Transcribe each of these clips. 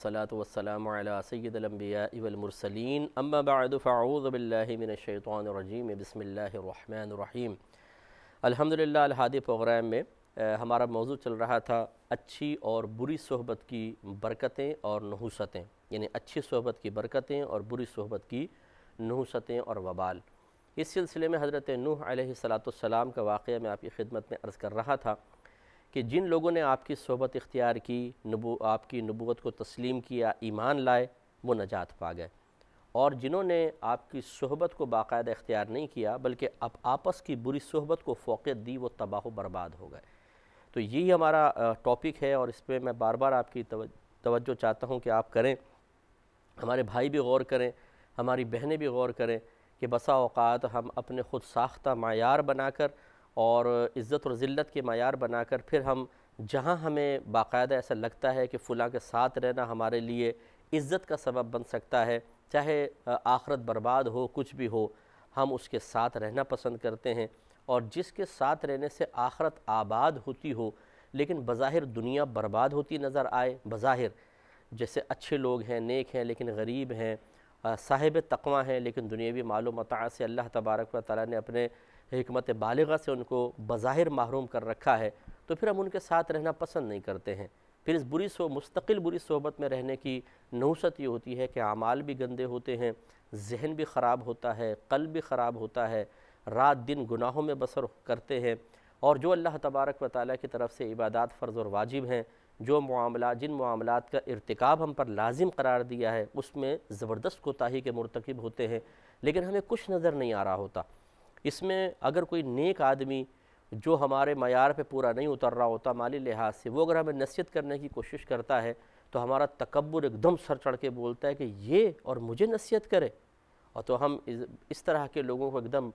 الصلاة والسلام على سید الانبیاء والمرسلین اما بعد فاعوذ باللہ من الشیطان الرجیم بسم اللہ الرحمن الرحیم۔ الحمدللہ الہادی پروگرام میں ہمارا موضوع چل رہا تھا اچھی اور بری صحبت کی برکتیں اور نحوستیں، یعنی اچھی صحبت کی برکتیں اور بری صحبت کی نحوستیں اور وبال۔ اس سلسلے میں حضرت نوح علیہ السلام کا واقعہ میں آپ کی خدمت میں عرض کر رہا تھا کہ جن لوگوں نے آپ کی صحبت اختیار کی، آپ کی نبوت کو تسلیم کیا، ایمان لائے، وہ نجات پا گئے، اور جنہوں نے آپ کی صحبت کو باقاعدہ اختیار نہیں کیا بلکہ اب آپس کی بری صحبت کو فوقیت دی، وہ تباہ و برباد ہو گئے۔ تو یہی ہمارا ٹاپک ہے، اور اس پہ میں بار بار آپ کی توجہ چاہتا ہوں کہ آپ کریں، ہمارے بھائی بھی غور کریں، ہماری بہنیں بھی غور کریں کہ بسا اوقات ہم اپنے خود ساختہ معیار بنا کر اور عزت اور ذلت کے معیار بنا کر پھر ہم جہاں ہمیں باقاعدہ ایسا لگتا ہے کہ فلاں کے ساتھ رہنا ہمارے لیے عزت کا سبب بن سکتا ہے، چاہے آخرت برباد ہو، کچھ بھی ہو، ہم اس کے ساتھ رہنا پسند کرتے ہیں، اور جس کے ساتھ رہنے سے آخرت آباد ہوتی ہو لیکن بظاہر دنیا برباد ہوتی نظر آئے، بظاہر جیسے اچھے لوگ ہیں، نیک ہیں لیکن غریب ہیں، صاحب تقویٰ ہیں لیکن دنیاوی مال و متاع سے اللہ تبارک و تعالیٰ نے اپنے حکمت بالغہ سے ان کو بظاہر محروم کر رکھا ہے، تو پھر ہم ان کے ساتھ رہنا پسند نہیں کرتے ہیں۔ پھر اس مستقل بری صحبت میں رہنے کی نحوست یہ ہوتی ہے کہ اعمال بھی گندے ہوتے ہیں، ذہن بھی خراب ہوتا ہے، قلب بھی خراب ہوتا ہے، رات دن گناہوں میں بسر کرتے ہیں، اور جو اللہ تبارک و تعالیٰ کی طرف سے عبادات فرض اور واجب ہیں، جن معاملات کا ارتکاب ہم پر لازم قرار دیا ہے، اس میں زبردست کوتاہی کے مرتکب ہوتے ہیں، لیکن ہمیں کچھ نظر نہیں آ رہا ہوتا۔ اس میں اگر کوئی نیک آدمی جو ہمارے معیار پہ پورا نہیں اتر رہا ہوتا مالی لحاظ سے، وہ اگر ہمیں نصیحت کرنے کی کوشش کرتا ہے تو ہمارا تکبر ایک دم سر چڑھ کے بولتا ہے کہ یہ اور مجھے نصیحت کرے، اور تو ہم اس طرح کے لوگوں کو ایک دم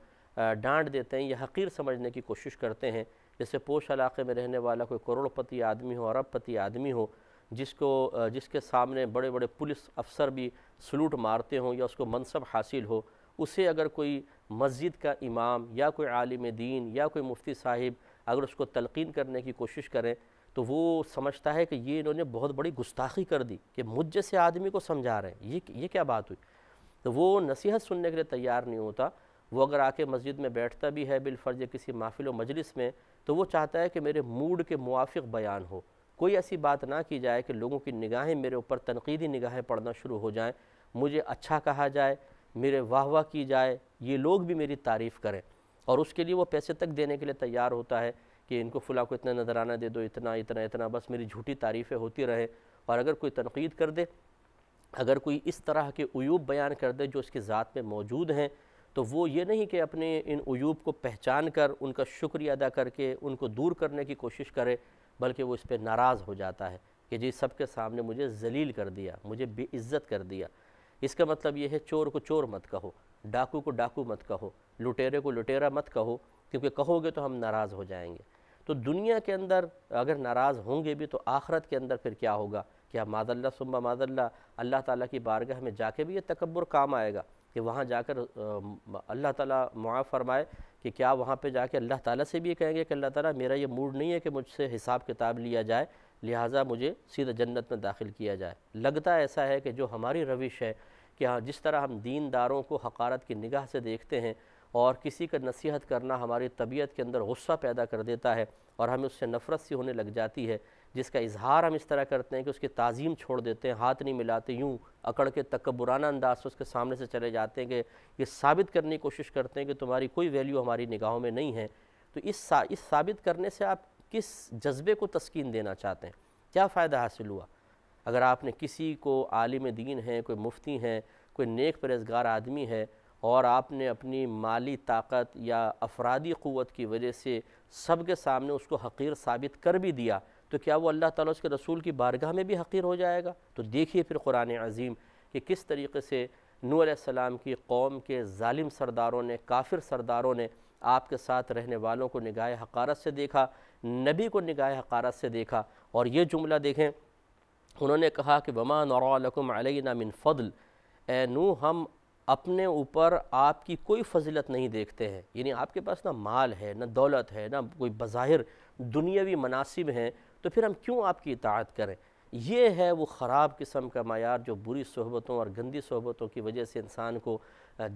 ڈانٹ دیتے ہیں یا حقیر سمجھنے کی کوشش کرتے ہیں۔ جیسے پوش علاقے میں رہنے والا کوئی کروڑ پتی آدمی ہو، ارب پتی آدمی ہو، جس کے سامنے بڑے بڑے پولیس افسر بھی سلوٹ مارتے ہوں یا اس کو منصب حاصل ہو، اسے اگر کوئی مسجد کا امام یا کوئی عالم دین یا کوئی مفتی صاحب اگر اس کو تلقین کرنے کی کوشش کریں تو وہ سمجھتا ہے کہ یہ انہوں نے بہت بڑی گستاخی کر دی کہ مجھ جیسے آدمی کو سمجھا رہے ہیں، یہ کیا بات ہوئی؟ تو وہ نصیحت سننے کے لیے تیار نہیں ہوتا۔ وہ اگر آ کے مسجد میں بیٹھتا بھی ہے بالفرض یا کسی محفل و مجلس میں، تو وہ چاہتا ہے کہ میرے موڈ کے موافق بیان ہو، کوئی ایسی بات نہ کی جائے کہ لوگوں کی نگاہیں میرے اوپر تنقیدی نگاہیں پڑنا شروع ہو جائیں، مجھے اچھا کہا جائے، میرے واہ واہ کی جائے، یہ لوگ بھی میری تعریف کریں، اور اس کے لیے وہ پیسے تک دینے کے لیے تیار ہوتا ہے کہ ان کو فلاں کو اتنا نذرانہ دے دو، اتنا اتنا اتنا، بس میری جھوٹی تعریفیں ہوتی رہیں۔ اور اگر کوئی تنقید کر دے، اگر کوئی اس طرح کے عیوب بیان کر دے جو اس کی ذات میں موجود ہیں، تو وہ یہ نہیں کہ اپنے ان عیوب کو پہچان کر ان کا شکریہ ادا کر کے ان کو دور کرنے کی کوشش کرے، بلکہ وہ اس پہ ناراض ہو جاتا ہے کہ جی سب کے سامنے مجھے ذلیل کر دیا، مجھے بے عزت کر دیا۔ اس کا مطلب یہ ہے چور کو چور مت کہو، ڈاکو کو ڈاکو مت کہو، لٹیرے کو لٹیرا مت کہو، کیونکہ کہو گے تو ہم ناراض ہو جائیں گے۔ تو دنیا کے اندر اگر ناراض ہوں گے بھی تو آخرت کے اندر پھر کیا ہوگا؟ کیا معاذ اللہ ثم معاذ اللہ اللہ تعالیٰ کی بارگاہ میں جا کے بھی یہ تکبر کام آئے گا کہ وہاں جا کر اللہ تعالیٰ معاف فرمائے کہ کیا وہاں پہ جا کے اللہ تعالیٰ سے بھی یہ کہیں گے کہ اللہ تعالیٰ میرا یہ موڈ نہیں ہے کہ مجھ سے حساب کتاب لیا جائے، لہٰذا مجھے سیدھا جنت میں داخل کیا جائے؟ لگتا ایسا ہے کہ جو ہماری روش ہے کہ جس طرح ہم دینداروں کو حقارت کی نگاہ سے دیکھتے ہیں اور کسی کا نصیحت کرنا ہماری طبیعت کے اندر غصہ پیدا کر دیتا ہے اور ہمیں اس سے نفرت سی ہونے لگ جاتی ہے، جس کا اظہار ہم اس طرح کرتے ہیں کہ اس کی تعظیم چھوڑ دیتے ہیں، ہاتھ نہیں ملاتے، یوں اکڑ کے تکبرانہ انداز سے اس کے سامنے سے چلے جاتے ہیں کہ یہ ثابت کرنے کی کوشش کرتے ہیں کہ تمہاری کوئی ویلیو ہماری نگاہوں میں نہیں ہے۔ تو اس ثابت کرنے سے آپ کس جذبے کو تسکین دینا چاہتے ہیں؟ کیا فائدہ حاصل ہوا؟ اگر آپ نے کسی کو عالم دین ہے، کوئی مفتی ہیں، کوئی نیک پرہیزگار آدمی ہے، اور آپ نے اپنی مالی طاقت یا افرادی قوت کی وجہ سے سب کے سامنے اس کو حقیر ثابت کر بھی دیا، تو کیا وہ اللہ تعالیٰ اس کے رسول کی بارگاہ میں بھی حقیر ہو جائے گا؟ تو دیکھیے پھر قرآن عظیم کہ کس طریقے سے نوح علیہ السلام کی قوم کے ظالم سرداروں نے، کافر سرداروں نے آپ کے ساتھ رہنے والوں کو نگاہ حقارت سے دیکھا، نبی کو نگاہ حقارت سے دیکھا، اور یہ جملہ دیکھیں، انہوں نے کہا کہ وَمَا نَرَىٰ لَكُمْ عَلَيْنَا مِن فضل، اے نوح ہم اپنے اوپر آپ کی کوئی فضیلت نہیں دیکھتے ہیں، یعنی آپ کے پاس نہ مال ہے، نہ دولت ہے، نہ کوئی بظاہر دنیاوی مناصب ہیں، تو پھر ہم کیوں آپ کی اطاعت کریں؟ یہ ہے وہ خراب قسم کا معیار جو بری صحبتوں اور گندی صحبتوں کی وجہ سے انسان کو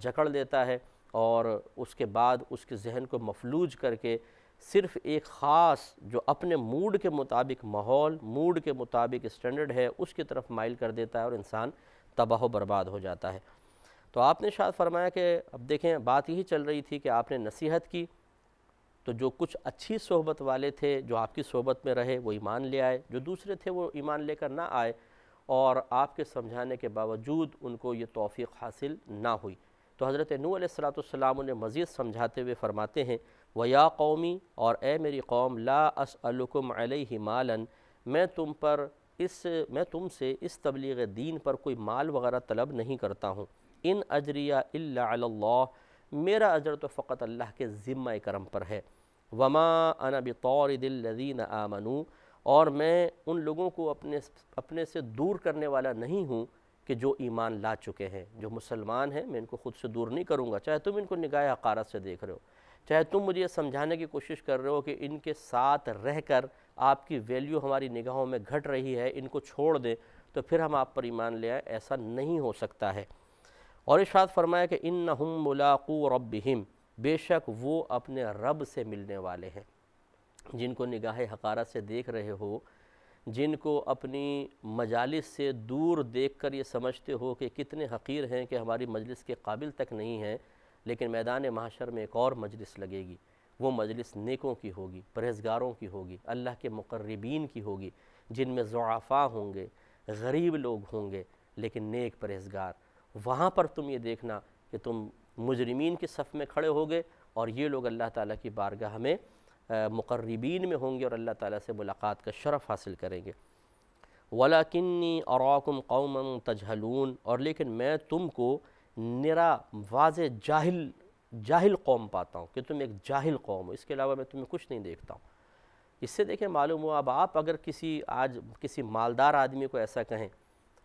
جکڑ دیتا ہے، اور اس کے بعد اس کے ذہن کو مفلوج کر کے صرف ایک خاص جو اپنے موڈ کے مطابق ماحول، موڈ کے مطابق اسٹینڈرڈ ہے، اس کی طرف مائل کر دیتا ہے اور انسان تباہ و برباد ہو جاتا ہے۔ تو آپ نے شاید فرمایا کہ اب دیکھیں بات یہی چل رہی تھی کہ آپ نے نصیحت کی، تو جو کچھ اچھی صحبت والے تھے جو آپ کی صحبت میں رہے وہ ایمان لے آئے، جو دوسرے تھے وہ ایمان لے کر نہ آئے، اور آپ کے سمجھانے کے باوجود ان کو یہ توفیق حاصل نہ ہوئی۔ تو حضرت نوح علیہ السلام انہیں مزید سمجھاتے ہوئے فرماتے ہیں وَيَا قَوْمِ، اور اے میری قوم، لَا أَسْأَلُكُمْ عَلَيْهِ مَالًا، میں تم سے اس تبلیغ دین پر کوئی مال وغیرہ طلب نہیں کرتا ہوں۔ ان اجریہ الا علی اللہ، میرا اجر تو فقط اللہ کے ذمہ کرم پر ہے۔ وما انا بطارد الذین آمنوا، اور میں ان لوگوں کو اپنے سے دور کرنے والا نہیں ہوں کہ جو ایمان لا چکے ہیں، جو مسلمان ہیں، میں ان کو خود سے دور نہیں کروں گا، چاہے تم ان کو نگاہ حقارت سے دیکھ رہے ہو، چاہے تم مجھے یہ سمجھانے کی کوشش کر رہے ہو کہ ان کے ساتھ رہ کر آپ کی ویلیو ہماری نگاہوں میں گھٹ رہی ہے، ان کو چھوڑ دیں تو پھر ہم آپ پر ایمان لے آئیں، ایسا نہیں ہو سکتا ہے۔ اور ارشاد فرمایا کہ انہم ملاقو ربہم، بے شک وہ اپنے رب سے ملنے والے ہیں۔ جن کو نگاہ حقارت سے دیکھ رہے ہو، جن کو اپنی مجالس سے دور دیکھ کر یہ سمجھتے ہو کہ کتنے حقیر ہیں کہ ہماری مجلس کے قابل تک نہیں ہیں، لیکن میدان محشر میں ایک اور مجلس لگے گی، وہ مجلس نیکوں کی ہوگی، پرہیزگاروں کی ہوگی، اللہ کے مقربین کی ہوگی، جن میں ضعفاء ہوں گے، غریب لوگ ہوں گے، لیکن نیک پرہیزگار۔ وہاں پر تم یہ دیکھنا کہ تم مجرمین کی صف میں کھڑے ہوگے، اور یہ لوگ اللہ تعالیٰ کی بارگاہ میں مقربین میں ہوں گے اور اللہ تعالیٰ سے ملاقات کا شرف حاصل کریں گے۔ وَلَكِنِّي أَرَاكُمْ قَوْمًا تَجْهَلُونَ، اور لیکن میں تم کو نرا واضح جاہل قوم پاتا ہوں، کہ تم ایک جاہل قوم ہو، اس کے علاوہ میں تمہیں کچھ نہیں دیکھتا ہوں۔ اس سے دیکھیں معلوم ہوا، اب آپ اگر کسی مالدار آدمی کو ایسا کہیں،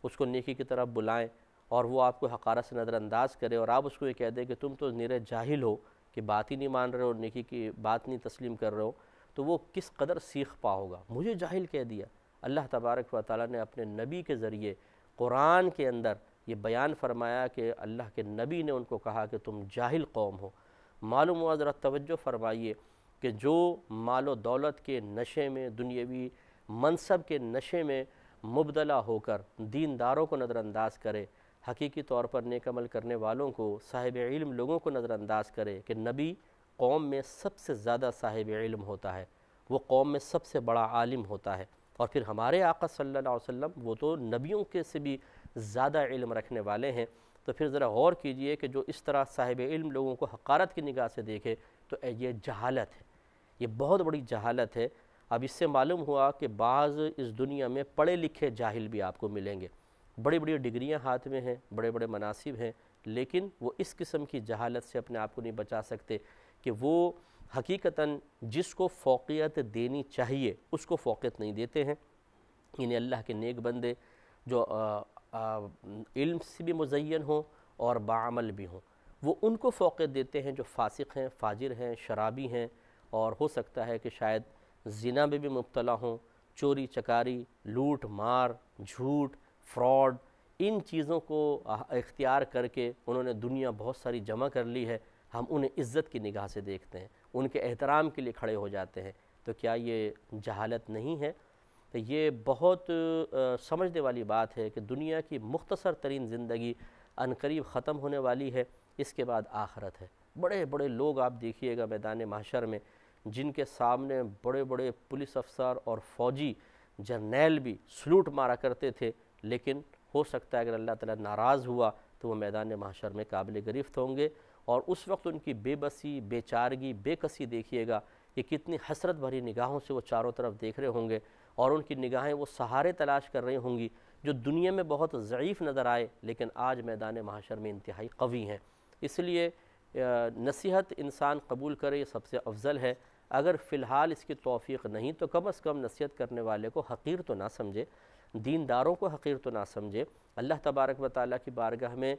اس کو نیکی کی طرف بلائیں، اور وہ آپ کو حقارت سے نظر انداز کرے، اور آپ اس کو یہ کہہ دیں کہ تم تو نرے جاہل ہو، کہ بات ہی نہیں مان رہے ہو، نیکی کی بات نہیں تسلیم کر رہے ہو، تو وہ کس قدر سیکھ پا ہوگا۔ مجھے جاہل کہہ دیا۔ اللہ تبارک و تعالیٰ نے اپنے نبی کے ذریعے قرآن کے اندر یہ بیان فرمایا کہ اللہ کے نبی نے ان کو کہا کہ تم جاہل قوم ہو۔ معلوم ہوا، ذرا توجہ فرمائیے، کہ جو مال و دولت کے نشے میں، دنیاوی منصب کے نشے میں مبتلا ہو کر دینداروں کو نظر انداز کرے، حقیقی طور پر نیک عمل کرنے والوں کو، صاحب علم لوگوں کو نظر انداز کرے، کہ نبی قوم میں سب سے زیادہ صاحب علم ہوتا ہے، وہ قوم میں سب سے بڑا عالم ہوتا ہے، اور پھر ہمارے آقا صلی اللہ علیہ وسلم وہ تو نبیوں کے سے بھی زیادہ علم رکھنے والے ہیں۔ تو پھر ذرا غور کیجئے کہ جو اس طرح صاحب علم لوگوں کو حقارت کی نگاہ سے دیکھے تو یہ جہالت ہے، یہ بہت بڑی جہالت ہے۔ اب اس سے معلوم ہوا کہ بعض اس دنیا میں پڑھے لکھے جاہل بھی آپ کو ملیں گے، بڑی بڑی ڈگریاں ہاتھ میں ہیں، بڑے بڑے مناصب ہیں، لیکن وہ اس قسم کی جہالت سے اپنے آپ کو نہیں بچا سکتے کہ وہ حقیقتاً جس کو فوقیت دینی چاہیے اس کو فوقیت نہیں دیتے ہیں۔ انہیں اللہ کے نیک بندے جو علم سے بھی مزین ہوں اور باعمل بھی ہوں، وہ ان کو فوقیت دیتے ہیں جو فاسق ہیں، فاجر ہیں، شرابی ہیں، اور ہو سکتا ہے کہ شاید زنا میں بھی مبتلا ہوں، چوری چکاری، لوٹ مار، جھوٹ، فراڈ، ان چیزوں کو اختیار کر کے انہوں نے دنیا بہت ساری جمع کر لی ہے۔ ہم انہیں عزت کی نگاہ سے دیکھتے ہیں، ان کے احترام کے لیے کھڑے ہو جاتے ہیں، تو کیا یہ جہالت نہیں ہے؟ تو یہ بہت سمجھنے والی بات ہے کہ دنیا کی مختصر ترین زندگی عنقریب ختم ہونے والی ہے، اس کے بعد آخرت ہے۔ بڑے بڑے لوگ آپ دیکھیے گا میدان محشر میں، جن کے سامنے بڑے بڑے پولیس افسر اور فوجی جرنیل بھی سلوٹ مارا کرتے تھے، لیکن ہو سکتا ہے اگر اللہ تعالیٰ ناراض ہوا تو وہ میدان محشر میں قابل گرفت ہوں گے، اور اس وقت ان کی بے بسی، بے چارگی، بے کسی دیکھیے گا کہ کتنی حسرت بھری نگاہوں سے وہ چاروں طرف دیکھ رہے ہوں گے، اور ان کی نگاہیں وہ سہارے تلاش کر رہی ہوں گی جو دنیا میں بہت ضعیف نظر آئے لیکن آج میدان محشر میں انتہائی قوی ہیں۔ اس لیے نصیحت انسان قبول کرے یہ سب سے افضل ہے۔ اگر فی الحال اس کی توفیق نہیں تو کم از کم نصیحت کرنے والے کو حقیر تو نہ سمجھے، دینداروں کو حقیر تو نہ سمجھے۔ اللہ تبارک و تعالیٰ کی بارگاہ میں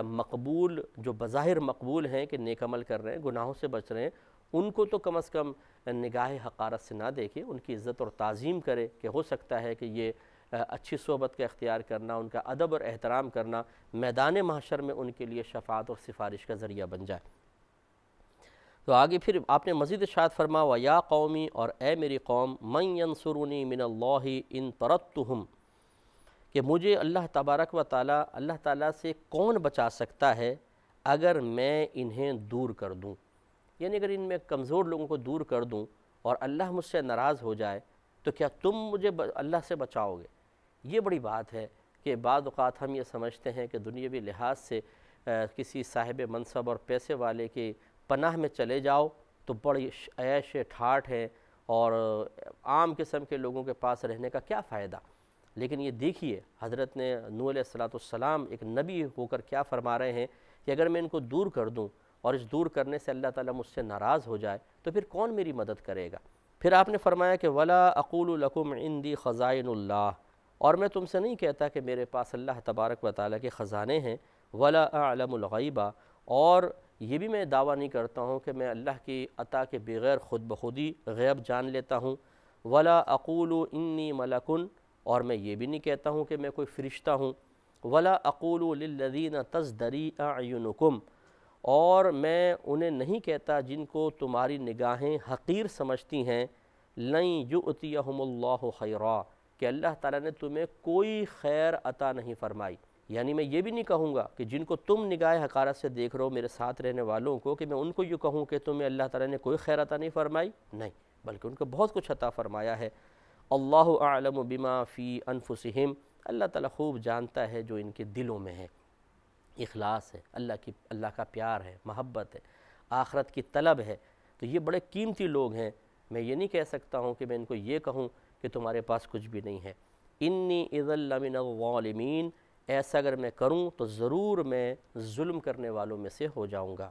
مقبول جو بظاہر مقبول ہیں کہ نیک عمل کر رہے ہیں، گناہوں سے بچ رہے ہیں، ان کو تو کم از کم نگاہ حقارت سے نہ دیکھے، ان کی عزت اور تعظیم کرے کہ ہو سکتا ہے کہ یہ اچھی صحبت کا اختیار کرنا، ان کا ادب اور احترام کرنا میدان محشر میں ان کے لیے شفاعت اور سفارش کا ذریعہ بن جائے۔ تو آگے پھر آپ نے مزید ارشاد فرمایا وَيَا قَوْمِ، اور اے میری قوم، مَن يَنصُرُنِي مِنَ اللَّهِ إِن طَرَدتُّهُمْ، کہ مجھے اللہ تبارک و تعالیٰ، اللہ تعالیٰ سے کون بچا سکتا ہے اگر میں انہیں دور کر دوں، یعنی اگر ان میں کمزور لوگوں کو دور کر دوں اور اللہ مجھ سے ناراض ہو جائے تو کیا تم مجھے اللہ سے بچاؤ گے؟ یہ بڑی بات ہے کہ بعض اوقات ہم یہ سمجھتے ہیں کہ دنیاوی لحاظ سے کسی صاحب منصب اور پیسے والے کی پناہ میں چلے جاؤ تو بڑی عیش ٹھاٹھ ہے، اور عام قسم کے لوگوں کے پاس رہنے کا کیا فائدہ۔ لیکن یہ دیکھیے حضرت نے نوح علیہ السلام ایک نبی ہو کر کیا فرما رہے ہیں کہ اگر میں ان کو دور کر دوں اور اس دور کرنے سے اللہ تعالیٰ مجھ سے ناراض ہو جائے تو پھر کون میری مدد کرے گا؟ پھر آپ نے فرمایا کہ وَلَا أَقُولُ لَكُمْ عِنْدِي خَزَائِنُ اللَّهِ، اور میں تم سے نہیں کہتا کہ میرے پاس اللہ تبارک و تعالیٰ کے خزانے ہیں، وَلَا أَعْلَمُ الْغَيْبَ، اور یہ بھی میں دعویٰ نہیں کرتا ہوں کہ میں اللہ کی عطا کے بغیر خود بخودی غیب جان لیتا ہوں، وَلَا أَقُولُ إِنِّي مَلَكٌ، اور میں یہ بھی نہیں کہتا ہوں کہ میں کوئی فرشتہ ہوں، وَلَا أَقُولُ لِلَّذِينَ تَزْدَرِي أَعْيُنُكُمْ، اور میں انہیں نہیں کہتا جن کو تمہاری نگاہیں حقیر سمجھتی ہیں، لَن يُؤْتِيَهُمُ اللَّهُ خَيْرًا، کہ اللہ تعالیٰ نے تمہیں کوئی خیر عطا نہیں فرمائی۔ یعنی میں یہ بھی نہیں کہوں گا کہ جن کو تم نگاہ حقارت سے دیکھ رہے ہو میرے ساتھ رہنے والوں کو، کہ میں ان کو یہ کہوں کہ تمہیں اللہ تعالیٰ نے کوئی خیر عطا نہیں فرمائی، نہیں، بلکہ ان کو بہت کچھ عطا فرمایا ہے۔ اللہ اعلم بما فی انفسہم، اللہ تعالیٰ خوب جانتا ہے جو ان کے دلوں میں ہے، اخلاص ہے، اللہ کا پیار ہے، محبت ہے، آخرت کی طلب ہے۔ تو یہ بڑے قیمتی لوگ ہیں، میں یہ نہیں کہہ سکتا ہوں کہ میں ان کو یہ کہوں کہ تمہارے پاس کچھ بھی نہیں ہے۔ انی اذا لمن الظالمین، ایسا اگر میں کروں تو ضرور میں ظلم کرنے والوں میں سے ہو جاؤں گا۔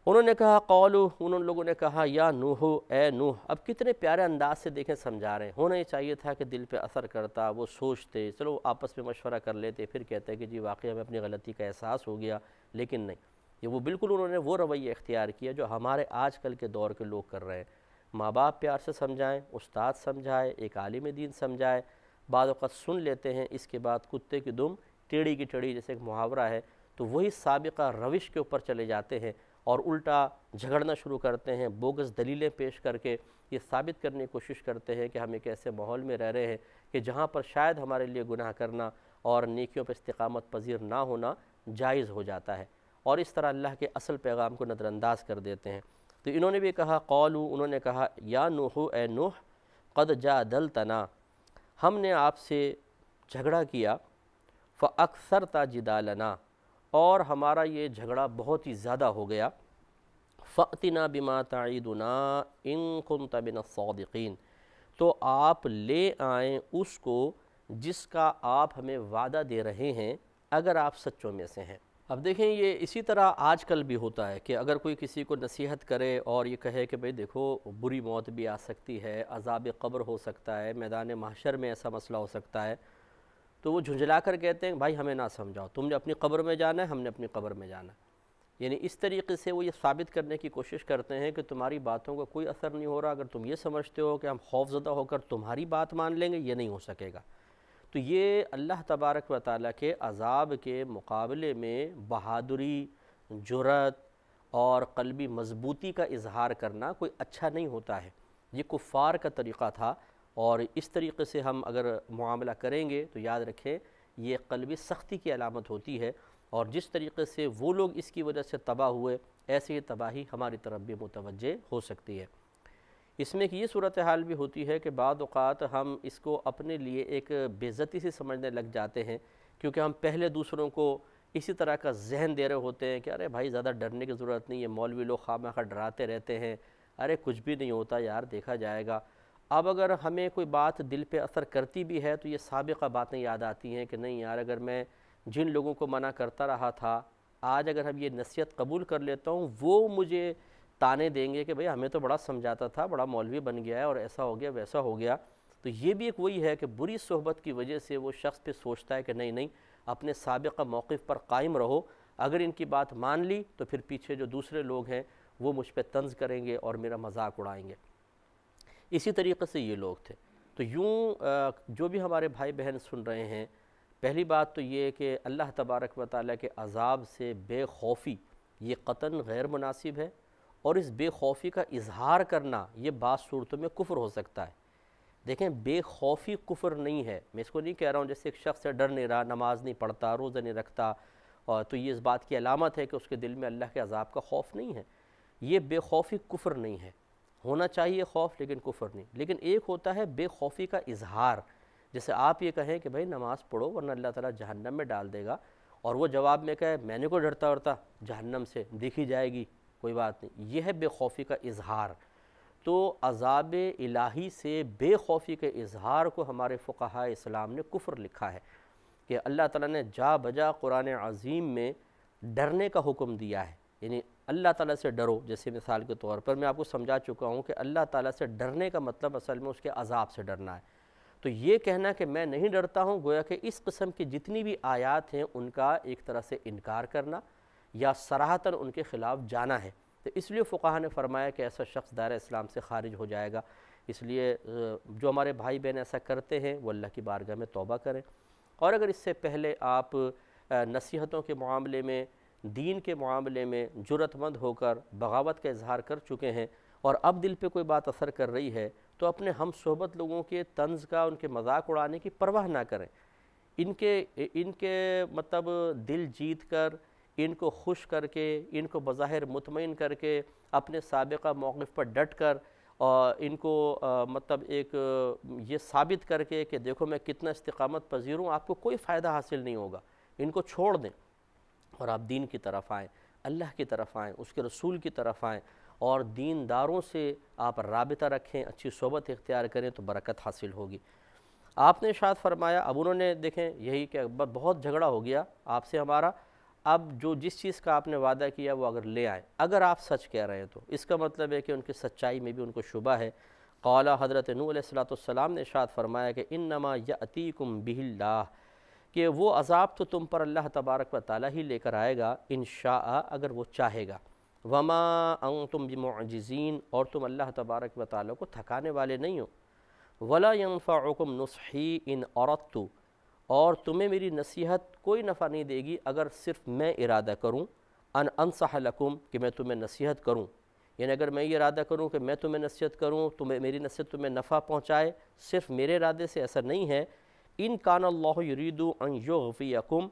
انہوں نے کہا انہوں لوگوں نے کہا یا نوح، اے نوح، اب کتنے پیارے انداز سے دیکھیں سمجھا رہے ہیں، ہونا یہ چاہیے تھا کہ دل پہ اثر کرتا، وہ سوچتے، چلو آپس میں مشورہ کر لیتے، پھر کہتے کہ جی واقعی ہمیں اپنی غلطی کا احساس ہو گیا، لیکن نہیں، یہ وہ بالکل انہوں نے وہ رویہ اختیار کیا جو ہمارے آج کل کے دور کے لوگ کر رہے ہیں۔ ماں باپ پیار سے سمجھائیں، استاد سمجھائے، ایک عالم دین سمجھائے، بعض اوقات سن لیتے ہیں، اس کے بعد کتے کی دم ٹیڑھی کی ٹیڑھی جیسے ایک محاورہ ہے، تو وہی سابقہ روش کے اوپر چلے جاتے ہیں اور الٹا جھگڑنا شروع کرتے ہیں، بوگس دلیلیں پیش کر کے یہ ثابت کرنے کی کوشش کرتے ہیں کہ ہم ایک ایسے ماحول میں رہ رہے ہیں کہ جہاں پر شاید ہمارے لیے گناہ کرنا اور نیکیوں پر استقامت پذیر نہ ہونا جائز ہو جاتا ہے، اور اس طرح اللہ کے اصل پیغام کو نظر انداز کر دیتے ہیں۔ تو انہوں نے بھی کہا انہوں نے کہا یا نوح، اے نوح، قد جادلتنا، ہم نے آپ سے جھگڑا کیا، فاکثرت جدالنا، اور ہمارا یہ جھگڑا بہت ہی زیادہ ہو گیا، فأتنا بما تعیدنا ان کنت من الصادقین، تو آپ لے آئیں اس کو جس کا آپ ہمیں وعدہ دے رہے ہیں اگر آپ سچوں میں سے ہیں۔ اب دیکھیں یہ اسی طرح آج کل بھی ہوتا ہے کہ اگر کوئی کسی کو نصیحت کرے اور یہ کہے کہ بھئی دیکھو بری موت بھی آ سکتی ہے، عذاب قبر ہو سکتا ہے، میدان محشر میں ایسا مسئلہ ہو سکتا ہے، تو وہ جھنجھلا کر کہتے ہیں بھائی ہمیں نہ سمجھاؤ، تم نے اپنی قبر میں جانا ہے، ہم نے اپنی قبر میں جانا ہے۔ یعنی اس طریقے سے وہ یہ ثابت کرنے کی کوشش کرتے ہیں کہ تمہاری باتوں کا کوئی اثر نہیں ہو رہا، اگر تم یہ سمجھتے ہو کہ ہم خوف زدہ ہو کر تمہاری بات مان لیں گے، یہ نہیں ہو سکے گا۔ تو یہ اللہ تبارک و تعالیٰ کے عذاب کے مقابلے میں بہادری، جرأت اور قلبی مضبوطی کا اظہار کرنا کوئی اچھا نہیں ہوتا ہے، یہ کفار کا طریقہ تھا، اور اس طریقے سے ہم اگر معاملہ کریں گے تو یاد رکھیں یہ قلبی سختی کی علامت ہوتی ہے، اور جس طریقے سے وہ لوگ اس کی وجہ سے تباہ ہوئے، ایسے ہی تباہی ہماری طرف بھی متوجہ ہو سکتی ہے۔ اس میں کہ یہ صورتحال بھی ہوتی ہے کہ بعض اوقات ہم اس کو اپنے لیے ایک بے عزتی سے سمجھنے لگ جاتے ہیں، کیونکہ ہم پہلے دوسروں کو اسی طرح کا ذہن دے رہے ہوتے ہیں کہ ارے بھائی زیادہ ڈرنے کی ضرورت نہیں ہے، مولوی لوگ خواہ مخواہ ڈراتے رہتے ہیں، ارے کچھ بھی نہیں ہوتا یار، دیکھا جائے گا۔ اب اگر ہمیں کوئی بات دل پہ اثر کرتی بھی ہے تو یہ سابقہ باتیں یاد آتی ہیں کہ نہیں یار، اگر میں جن لوگوں کو منع کرتا رہا تھا، آج اگر ہم یہ نصیحت قبول کر لیتا ہوں، وہ مجھے تانے دیں گے کہ بھئی ہمیں تو بڑا سمجھاتا تھا، بڑا مولوی بن گیا ہے اور ایسا ہو گیا ویسا ہو گیا۔ تو یہ بھی ایک وہی ہے کہ بری صحبت کی وجہ سے وہ شخص پہ سوچتا ہے کہ نہیں اپنے سابقہ موقف پر قائم رہو، اگر ان کی بات مان لی تو پھر پیچھے جو دوسرے لوگ ہیں وہ مجھ پہ طنز کریں گے اور میرا مذاق اڑائیں گے۔ اسی طریقے سے یہ لوگ تھے۔ تو تو یوں جو بھی ہمارے بھائی بہن سن رہے ہیں، پہلی بات تو یہ کہ اللہ تبارک و تعالیٰ کے عذاب سے بے خوفی یہ قطعاً غیر مناسب ہے، اور اس بے خوفی کا اظہار کرنا یہ بعض صورتوں میں کفر ہو سکتا ہے۔ دیکھیں، بے خوفی کفر نہیں ہے، میں اس کو نہیں کہہ رہا ہوں جیسے ایک شخص سے ڈر نہیں رہا، نماز نہیں پڑھتا، روزہ نہیں رکھتا، اور تو یہ اس بات کی علامت ہے کہ اس کے دل میں اللہ کے عذاب کا خوف نہیں ہے۔ یہ بے خوفی کفر نہیں ہے، ہونا چاہیے خوف لیکن کفر نہیں۔ لیکن ایک ہوتا ہے بے خوفی کا اظہار، جیسے آپ یہ کہیں کہ بھائی نماز پڑھو ورنہ اللہ تعالیٰ جہنم میں ڈال دے گا، اور وہ جواب میں کہے میں نے کو ڈرتا جہنم سے دیکھی جائے گی، کوئی بات نہیں، یہ ہے بے خوفی کا اظہار۔ تو عذاب الہی سے بے خوفی کے اظہار کو ہمارے فقہاء اسلام نے کفر لکھا ہے، کہ اللہ تعالیٰ نے جا بجا قرآن عظیم میں ڈرنے کا حکم دیا ہے، یعنی اللہ تعالیٰ سے ڈرو۔ جیسے مثال کے طور پر میں آپ کو سمجھا چکا ہوں کہ اللہ تعالیٰ سے ڈرنے کا مطلب اصل میں اس کے عذاب سے ڈرنا ہے۔ تو یہ کہنا کہ میں نہیں ڈرتا ہوں، گویا کہ اس قسم کی جتنی بھی آیات ہیں ان کا ایک طرح سے انکار کرنا یا صراحتاً ان کے خلاف جانا ہے۔ تو اس لیے فقہاء نے فرمایا کہ ایسا شخص دائرہ اسلام سے خارج ہو جائے گا۔ اس لیے جو ہمارے بھائی بہن ایسا کرتے ہیں وہ اللہ کی بارگاہ میں توبہ کریں، اور اگر اس سے پہلے آپ نصیحتوں کے معاملے میں، دین کے معاملے میں جرأت مند ہو کر بغاوت کا اظہار کر چکے ہیں، اور اب دل پہ کوئی بات اثر کر رہی ہے، تو اپنے ہم صحبت لوگوں کے طنز کا، ان کے مذاق اڑانے کی پرواہ نہ کریں۔ ان کے مطلب دل جیت کر، ان کو خوش کر کے، ان کو بظاہر مطمئن کر کے، اپنے سابقہ موقف پر ڈٹ کر، اور ان کو مطلب ایک یہ ثابت کر کے کہ دیکھو میں کتنا استقامت پذیر ہوں، آپ کو کوئی فائدہ حاصل نہیں ہوگا۔ ان کو چھوڑ دیں اور آپ دین کی طرف آئیں، اللہ کی طرف آئیں، اس کے رسول کی طرف آئیں، اور دینداروں سے آپ رابطہ رکھیں، اچھی صحبت اختیار کریں تو برکت حاصل ہوگی۔ آپ نے ارشاد فرمایا، اب انہوں نے دیکھیں یہی کہ بہت جھگڑا ہو گیا آپ سے ہمارا، اب جس چیز کا آپ نے وعدہ کیا وہ اگر لے آئیں، اگر آپ سچ کہہ رہے ہیں تو اس کا مطلب ہے کہ ان کی سچائی میں بھی ان کو شبہ ہے۔ قال حضرت نوح علیہ السلام نے ارشاد فرمایا کہ انما یأتیکم بہ اللہ، کہ وہ عذاب تو تم پر اللہ تبارک و تعالیٰ ہی لے کر آئے گا انشاء، اگر وہ چاہے گا۔ وما انتم بمعجزین، اور تم اللہ تبارک و تعالیٰ کو تھکانے والے نہیں ہو۔ ولا ينفعکم نصحی ان اردت، اور تمہیں میری نصیحت کوئی نفع نہیں دے گی اگر صرف میں ارادہ کروں، ان انصح لکم، کہ میں تمہیں نصیحت کروں، یعنی اگر میں یہ ارادہ کروں کہ میں تمہیں نصیحت کروں، میری نصیحت تمہیں نفع پہنچائے، صرف میرے ارادے سے ایسا نہیں ہے۔ ان کان اللہ یرید ان یغویکم،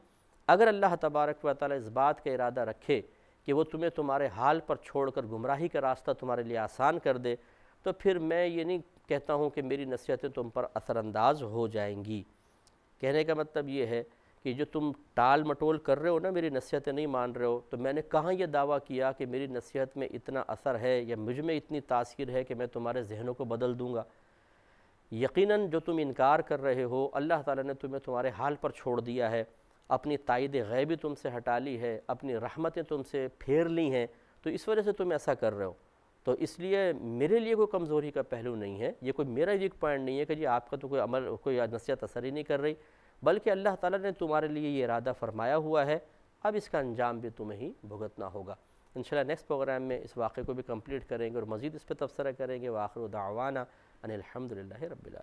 اگر اللہ تبارک و تعالیٰ اس بات کا ارادہ رکھے کہ وہ تمہیں تمہارے حال پر چھوڑ کر گمراہی کا راستہ تمہارے لیے آسان کر دے، تو پھر میں یہ نہیں کہتا ہوں کہ میری نصیحتیں تم پر اثر انداز ہو جائیں گی۔ کہنے کا مطلب یہ ہے کہ جو تم ٹال مٹول کر رہے ہو نا، میری نصیحتیں نہیں مان رہے ہو، تو میں نے کہاں یہ دعویٰ کیا کہ میری نصیحت میں اتنا اثر ہے یا مجھ میں اتنی تاثیر ہے کہ میں تمہارے ذہنوں کو بدل دوں گا۔ یقیناً جو تم انکار کر رہے ہو، اللہ تعالیٰ نے تمہیں تمہارے حال پر چھوڑ دیا ہے، اپنی تائید غیبی تم سے ہٹا لی ہے، اپنی رحمتیں تم سے پھیر لی ہیں، تو اس وجہ سے تم ایسا کر رہے ہو۔ تو اس لیے میرے لیے کوئی کمزوری کا پہلو نہیں ہے، یہ کوئی میرا ویک پوائنٹ نہیں ہے کہ جی آپ کا تو کوئی عمل، کوئی نصیحت اثر ہی نہیں کر رہی، بلکہ اللہ تعالیٰ نے تمہارے لیے یہ ارادہ فرمایا ہوا ہے، اب اس کا انجام بھی تمہیں ہی بھگتنا ہوگا۔ انشاءاللہ نیکسٹ پروگرام میں اس واقعے کو بھی کمپلیٹ کریں گے اور مزید اس پہ تبصرہ کریں گے۔ وآخر دعوانا ان الحمدللہ رب العالمین۔